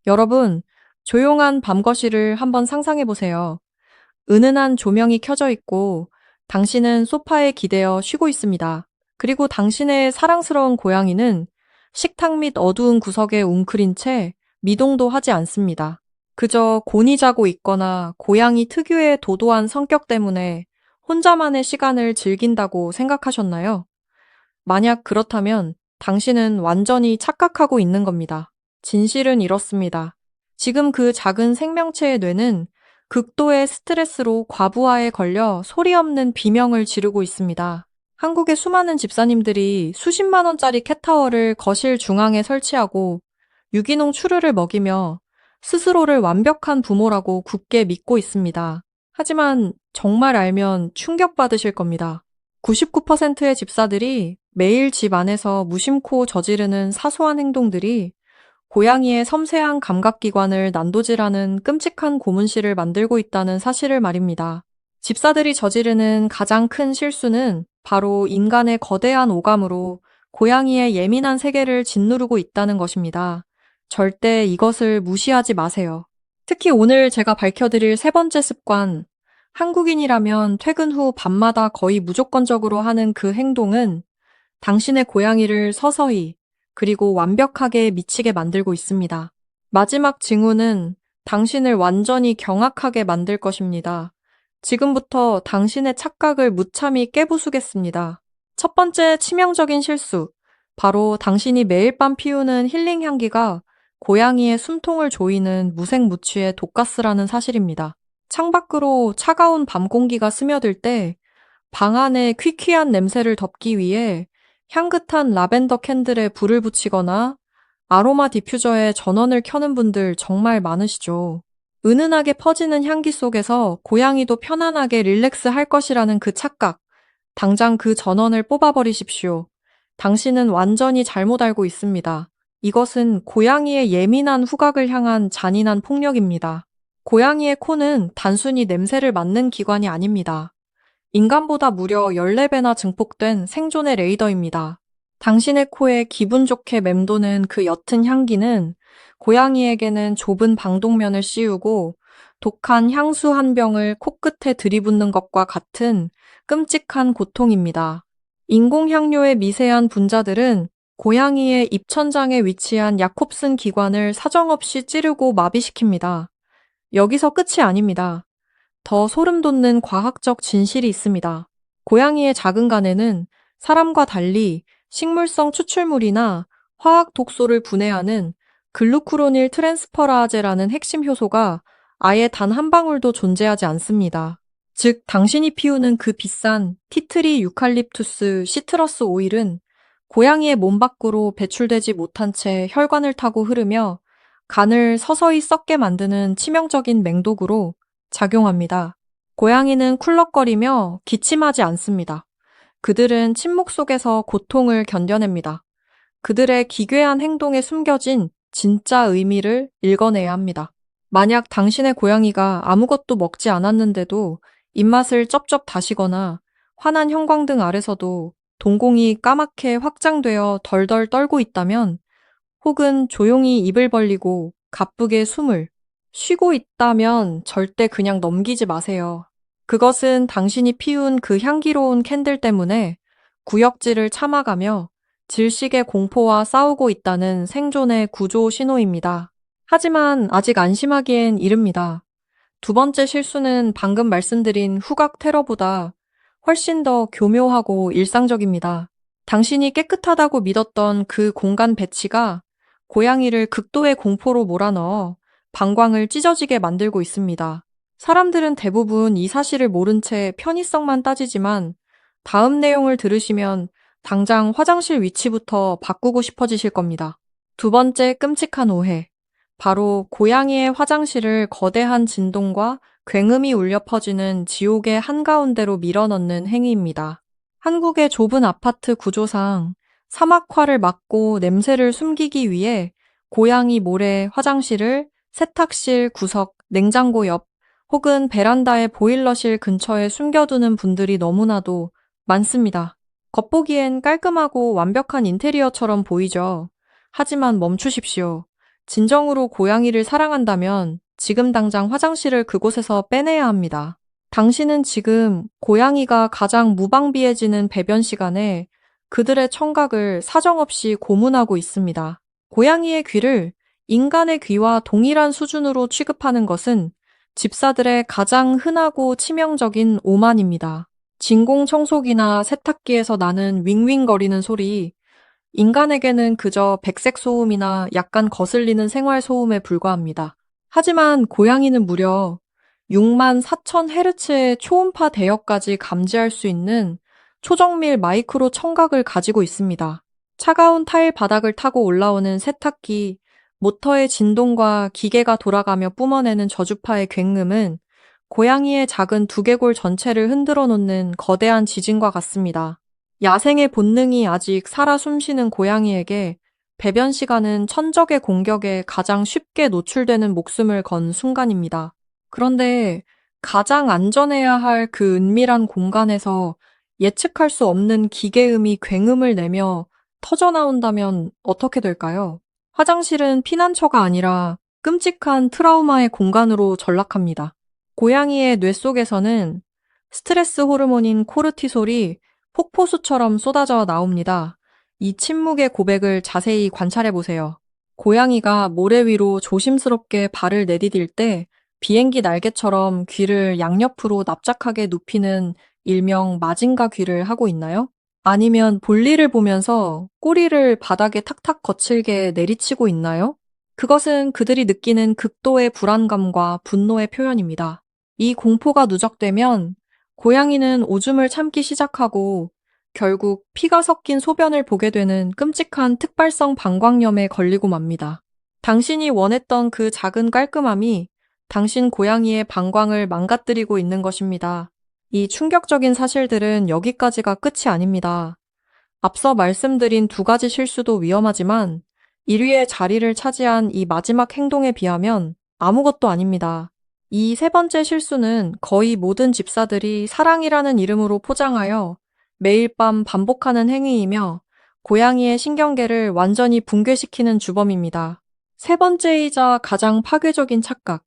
여러분, 조용한 밤 거실을 한번 상상해 보세요. 은은한 조명이 켜져 있고 당신은 소파에 기대어 쉬고 있습니다. 그리고 당신의 사랑스러운 고양이는 식탁 밑 어두운 구석에 웅크린 채 미동도 하지 않습니다. 그저 곤히 자고 있거나 고양이 특유의 도도한 성격 때문에 혼자만의 시간을 즐긴다고 생각하셨나요? 만약 그렇다면 당신은 완전히 착각하고 있는 겁니다. 진실은 이렇습니다. 지금 그 작은 생명체의 뇌는 극도의 스트레스로 과부하에 걸려 소리 없는 비명을 지르고 있습니다. 한국의 수많은 집사님들이 수십만 원짜리 캣타워를 거실 중앙에 설치하고 유기농 추르를 먹이며 스스로를 완벽한 부모라고 굳게 믿고 있습니다. 하지만 정말 알면 충격받으실 겁니다. 99%의 집사들이 매일 집 안에서 무심코 저지르는 사소한 행동들이 고양이의 섬세한 감각기관을 난도질하는 끔찍한 고문실을 만들고 있다는 사실을 말입니다. 집사들이 저지르는 가장 큰 실수는 바로 인간의 거대한 오감으로 고양이의 예민한 세계를 짓누르고 있다는 것입니다. 절대 이것을 무시하지 마세요. 특히 오늘 제가 밝혀드릴 세 번째 습관, 한국인이라면 퇴근 후 밤마다 거의 무조건적으로 하는 그 행동은 당신의 고양이를 서서히 그리고 완벽하게 미치게 만들고 있습니다. 마지막 징후는 당신을 완전히 경악하게 만들 것입니다. 지금부터 당신의 착각을 무참히 깨부수겠습니다. 첫 번째 치명적인 실수, 바로 당신이 매일 밤 피우는 힐링 향기가 고양이의 숨통을 조이는 무색무취의 독가스라는 사실입니다. 창밖으로 차가운 밤 공기가 스며들 때 방 안의 퀴퀴한 냄새를 덮기 위해 향긋한 라벤더 캔들에 불을 붙이거나 아로마 디퓨저에 전원을 켜는 분들 정말 많으시죠. 은은하게 퍼지는 향기 속에서 고양이도 편안하게 릴렉스 할 것이라는 그 착각, 당장 그 전원을 뽑아버리십시오. 당신은 완전히 잘못 알고 있습니다. 이것은 고양이의 예민한 후각을 향한 잔인한 폭력입니다. 고양이의 코는 단순히 냄새를 맡는 기관이 아닙니다. 인간보다 무려 14배나 증폭된 생존의 레이더입니다. 당신의 코에 기분 좋게 맴도는 그 옅은 향기는 고양이에게는 좁은 방독면을 씌우고 독한 향수 한 병을 코끝에 들이붓는 것과 같은 끔찍한 고통입니다. 인공향료의 미세한 분자들은 고양이의 입천장에 위치한 야콥슨 기관을 사정없이 찌르고 마비시킵니다. 여기서 끝이 아닙니다. 더 소름 돋는 과학적 진실이 있습니다. 고양이의 작은 간에는 사람과 달리 식물성 추출물이나 화학 독소를 분해하는 글루쿠로닐 트랜스퍼라제라는 핵심 효소가 아예 단 한 방울도 존재하지 않습니다. 즉, 당신이 피우는 그 비싼 티트리 유칼립투스 시트러스 오일은 고양이의 몸 밖으로 배출되지 못한 채 혈관을 타고 흐르며 간을 서서히 썩게 만드는 치명적인 맹독으로 작용합니다. 고양이는 쿨럭거리며 기침하지 않습니다. 그들은 침묵 속에서 고통을 견뎌냅니다. 그들의 기괴한 행동에 숨겨진 진짜 의미를 읽어내야 합니다. 만약 당신의 고양이가 아무것도 먹지 않았는데도 입맛을 쩝쩝 다시거나 환한 형광등 아래서도 동공이 까맣게 확장되어 덜덜 떨고 있다면, 혹은 조용히 입을 벌리고 가쁘게 숨을 쉬고 있다면 절대 그냥 넘기지 마세요. 그것은 당신이 피운 그 향기로운 캔들 때문에 구역질을 참아가며 질식의 공포와 싸우고 있다는 생존의 구조 신호입니다. 하지만 아직 안심하기엔 이릅니다. 두 번째 실수는 방금 말씀드린 후각 테러보다 훨씬 더 교묘하고 일상적입니다. 당신이 깨끗하다고 믿었던 그 공간 배치가 고양이를 극도의 공포로 몰아넣어 방광을 찢어지게 만들고 있습니다. 사람들은 대부분 이 사실을 모른 채 편의성만 따지지만 다음 내용을 들으시면 당장 화장실 위치부터 바꾸고 싶어지실 겁니다. 두 번째 끔찍한 오해. 바로 고양이의 화장실을 거대한 진동과 굉음이 울려 퍼지는 지옥의 한가운데로 밀어넣는 행위입니다. 한국의 좁은 아파트 구조상 사막화를 막고 냄새를 숨기기 위해 고양이 모래 화장실을 세탁실 구석, 냉장고 옆 혹은 베란다의 보일러실 근처에 숨겨두는 분들이 너무나도 많습니다. 겉보기엔 깔끔하고 완벽한 인테리어처럼 보이죠. 하지만 멈추십시오. 진정으로 고양이를 사랑한다면 지금 당장 화장실을 그곳에서 빼내야 합니다. 당신은 지금 고양이가 가장 무방비해지는 배변 시간에 그들의 청각을 사정없이 고문하고 있습니다. 고양이의 귀를 인간의 귀와 동일한 수준으로 취급하는 것은 집사들의 가장 흔하고 치명적인 오만입니다. 진공 청소기나 세탁기에서 나는 윙윙거리는 소리, 인간에게는 그저 백색 소음이나 약간 거슬리는 생활 소음에 불과합니다. 하지만 고양이는 무려 6만 4천 헤르츠의 초음파 대역까지 감지할 수 있는 초정밀 마이크로 청각을 가지고 있습니다. 차가운 타일 바닥을 타고 올라오는 세탁기, 모터의 진동과 기계가 돌아가며 뿜어내는 저주파의 굉음은 고양이의 작은 두개골 전체를 흔들어 놓는 거대한 지진과 같습니다. 야생의 본능이 아직 살아 숨쉬는 고양이에게 배변 시간은 천적의 공격에 가장 쉽게 노출되는 목숨을 건 순간입니다. 그런데 가장 안전해야 할 그 은밀한 공간에서 예측할 수 없는 기계음이 굉음을 내며 터져나온다면 어떻게 될까요? 화장실은 피난처가 아니라 끔찍한 트라우마의 공간으로 전락합니다. 고양이의 뇌 속에서는 스트레스 호르몬인 코르티솔이 폭포수처럼 쏟아져 나옵니다. 이 침묵의 고백을 자세히 관찰해 보세요. 고양이가 모래 위로 조심스럽게 발을 내디딜 때 비행기 날개처럼 귀를 양옆으로 납작하게 눕히는 일명 마징가 귀를 하고 있나요? 아니면 볼일을 보면서 꼬리를 바닥에 탁탁 거칠게 내리치고 있나요? 그것은 그들이 느끼는 극도의 불안감과 분노의 표현입니다. 이 공포가 누적되면 고양이는 오줌을 참기 시작하고 결국 피가 섞인 소변을 보게 되는 끔찍한 특발성 방광염에 걸리고 맙니다. 당신이 원했던 그 작은 깔끔함이 당신 고양이의 방광을 망가뜨리고 있는 것입니다. 이 충격적인 사실들은 여기까지가 끝이 아닙니다. 앞서 말씀드린 두 가지 실수도 위험하지만 1위의 자리를 차지한 이 마지막 행동에 비하면 아무것도 아닙니다. 이 세 번째 실수는 거의 모든 집사들이 사랑이라는 이름으로 포장하여 매일 밤 반복하는 행위이며 고양이의 신경계를 완전히 붕괴시키는 주범입니다. 세 번째이자 가장 파괴적인 착각.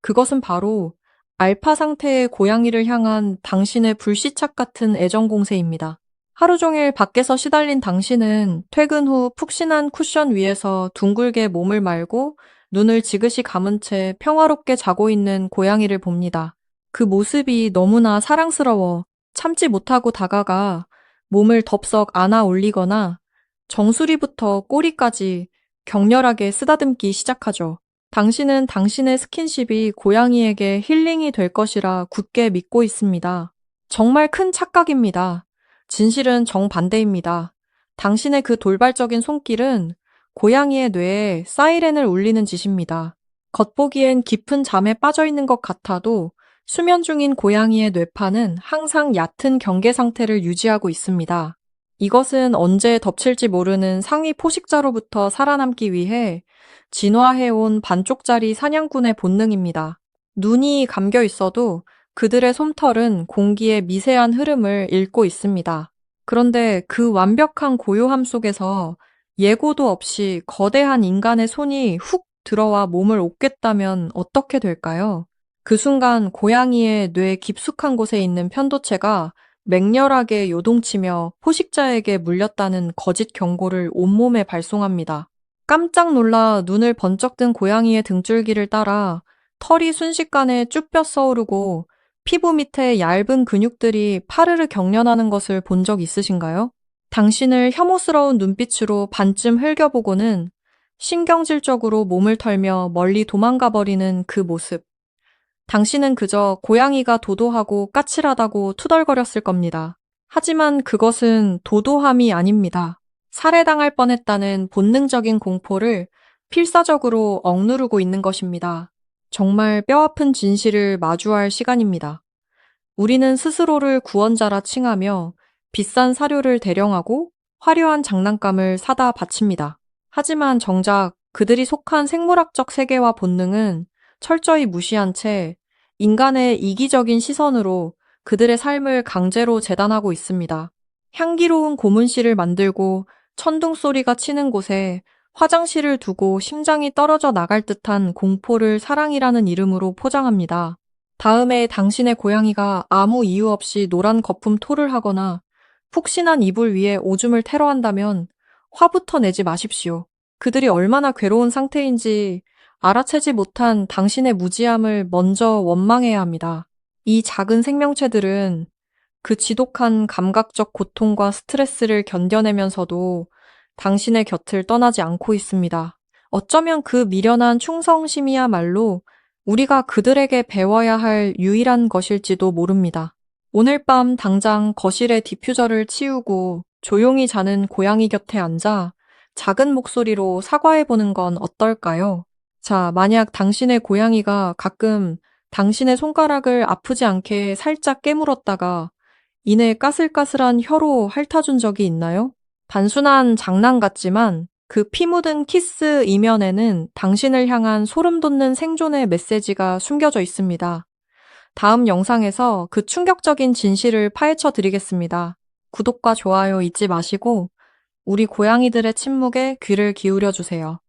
그것은 바로 알파 상태의 고양이를 향한 당신의 불시착 같은 애정 공세입니다. 하루 종일 밖에서 시달린 당신은 퇴근 후 푹신한 쿠션 위에서 둥글게 몸을 말고 눈을 지그시 감은 채 평화롭게 자고 있는 고양이를 봅니다. 그 모습이 너무나 사랑스러워 참지 못하고 다가가 몸을 덥석 안아 올리거나 정수리부터 꼬리까지 격렬하게 쓰다듬기 시작하죠. 당신은 당신의 스킨십이 고양이에게 힐링이 될 것이라 굳게 믿고 있습니다. 정말 큰 착각입니다. 진실은 정반대입니다. 당신의 그 돌발적인 손길은 고양이의 뇌에 사이렌을 울리는 짓입니다. 겉보기엔 깊은 잠에 빠져 있는 것 같아도 수면 중인 고양이의 뇌파는 항상 얕은 경계 상태를 유지하고 있습니다. 이것은 언제 덮칠지 모르는 상위 포식자로부터 살아남기 위해 진화해온 반쪽짜리 사냥꾼의 본능입니다. 눈이 감겨 있어도 그들의 솜털은 공기의 미세한 흐름을 읽고 있습니다. 그런데 그 완벽한 고요함 속에서 예고도 없이 거대한 인간의 손이 훅 들어와 몸을 옥겠다면 어떻게 될까요? 그 순간 고양이의 뇌 깊숙한 곳에 있는 편도체가 맹렬하게 요동치며 포식자에게 물렸다는 거짓 경고를 온몸에 발송합니다. 깜짝 놀라 눈을 번쩍 든 고양이의 등줄기를 따라 털이 순식간에 쭈뼛 서오르고 피부 밑에 얇은 근육들이 파르르 경련하는 것을 본 적 있으신가요? 당신을 혐오스러운 눈빛으로 반쯤 흘겨보고는 신경질적으로 몸을 털며 멀리 도망가 버리는 그 모습. 당신은 그저 고양이가 도도하고 까칠하다고 투덜거렸을 겁니다. 하지만 그것은 도도함이 아닙니다. 살해당할 뻔했다는 본능적인 공포를 필사적으로 억누르고 있는 것입니다. 정말 뼈아픈 진실을 마주할 시간입니다. 우리는 스스로를 구원자라 칭하며 비싼 사료를 대령하고 화려한 장난감을 사다 바칩니다. 하지만 정작 그들이 속한 생물학적 세계와 본능은 철저히 무시한 채 인간의 이기적인 시선으로 그들의 삶을 강제로 재단하고 있습니다. 향기로운 고문실을 만들고 천둥 소리가 치는 곳에 화장실을 두고 심장이 떨어져 나갈 듯한 공포를 사랑이라는 이름으로 포장합니다. 다음에 당신의 고양이가 아무 이유 없이 노란 거품 토를 하거나 푹신한 이불 위에 오줌을 테러한다면 화부터 내지 마십시오. 그들이 얼마나 괴로운 상태인지 알아채지 못한 당신의 무지함을 먼저 원망해야 합니다. 이 작은 생명체들은 그 지독한 감각적 고통과 스트레스를 견뎌내면서도 당신의 곁을 떠나지 않고 있습니다. 어쩌면 그 미련한 충성심이야말로 우리가 그들에게 배워야 할 유일한 것일지도 모릅니다. 오늘 밤 당장 거실에 디퓨저를 치우고 조용히 자는 고양이 곁에 앉아 작은 목소리로 사과해보는 건 어떨까요? 자, 만약 당신의 고양이가 가끔 당신의 손가락을 아프지 않게 살짝 깨물었다가 이내 까슬까슬한 혀로 핥아준 적이 있나요? 단순한 장난 같지만 그 피 묻은 키스 이면에는 당신을 향한 소름 돋는 생존의 메시지가 숨겨져 있습니다. 다음 영상에서 그 충격적인 진실을 파헤쳐 드리겠습니다. 구독과 좋아요 잊지 마시고 우리 고양이들의 침묵에 귀를 기울여 주세요.